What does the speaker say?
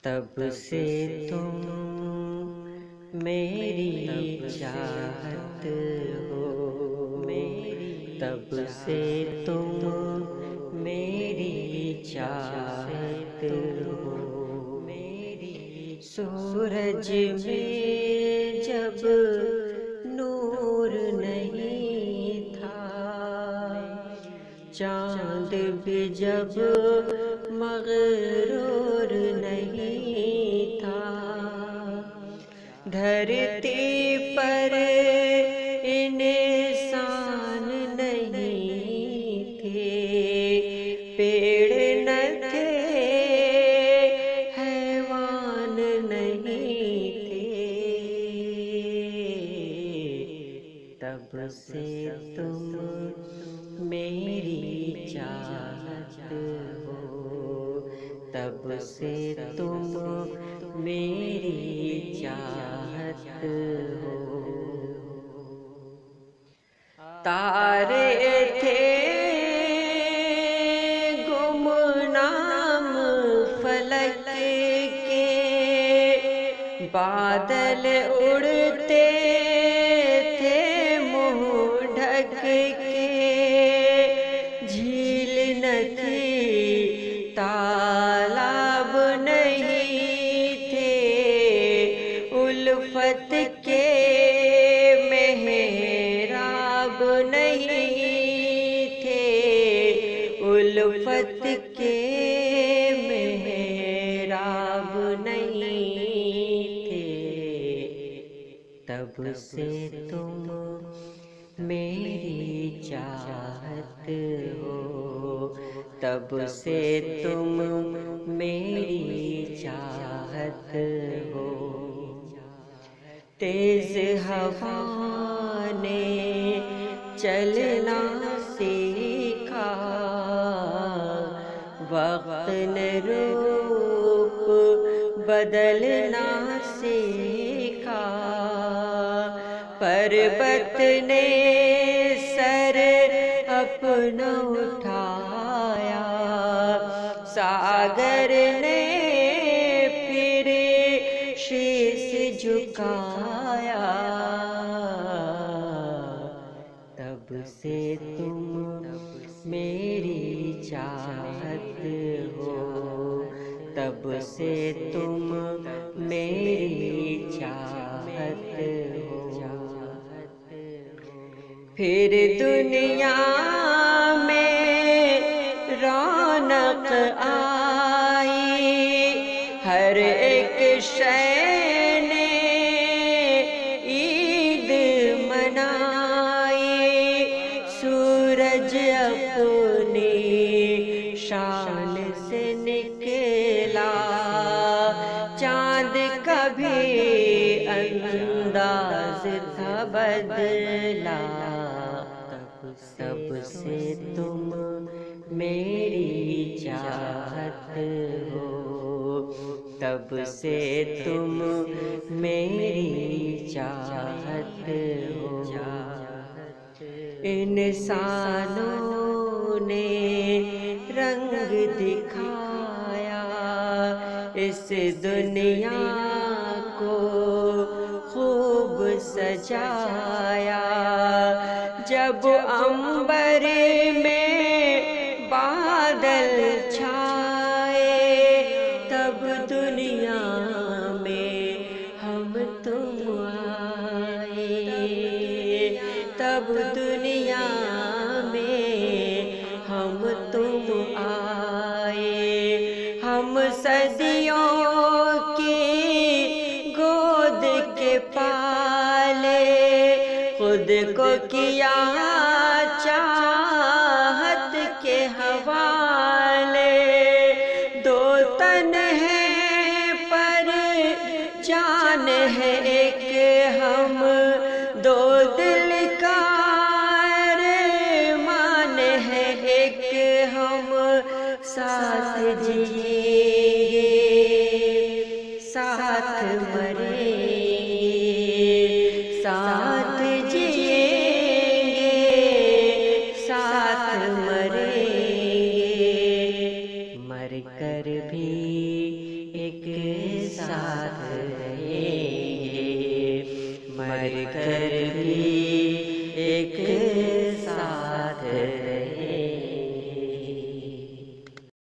تب سے تم میری چاہت ہو، تب سے تم میری چاہت ہو۔ سورج میں جب نور نہیں تھا، چاند بھی جب مغرور نہیں تھا، دھرتی پر انسان نہیں تھے، پیڑ نہ تھے، حیوان نہیں تھے، تب سے تم میری چاہت ہو، تب سے تم میری چاہت ہو۔ تارے تھے گمنام فلک کے، بادل اڑتے تھے منہ ڈھک کے، جھیل نہ تھی، تالاب نہیں تھے، الفت کے محراب نہیں تھے، الفت کے محراب نہیں تھے، تب سے تم میری چاہت ہو، تب سے تم میری چاہت ہو۔ تیز ہوا نے چلنا سیکھا، وقت نے روپ بدلنا سیکھا، پربت نے سر اپنا اٹھایا، ساگر نے پھر شیش جھکایا، تب سے تم میری چاہت ہو، تب سے تم میری چاہت ہو۔ پھر دنیا میں رونق آئی، ہر ایک شے نے عید منائی، سورج اپنی شان سے نکلا، چاند کا بھی انداز تھا بدلا، تب سے تم میری چاہت ہو، تب سے تم میری چاہت ہو۔ انسانوں نے رنگ دکھایا، اس دنیا کو خوب سجایا، جب عنبر میں بادل چھائے، تب دنیا میں ہم تم آئے، تب دنیا میں ہم تم آئے، ہم صدیوں کی گود کے پالے، خود کو کیا چاہت کے حوالے، دو تن ہیں پر جان ہے ایک ہم، دو دل کا ارمان ہے ایک ہم، ساتھ جئیں گے ساتھ مریں گے، ساتھ جئیں گے مر کر بھی ایک ساتھ رہیں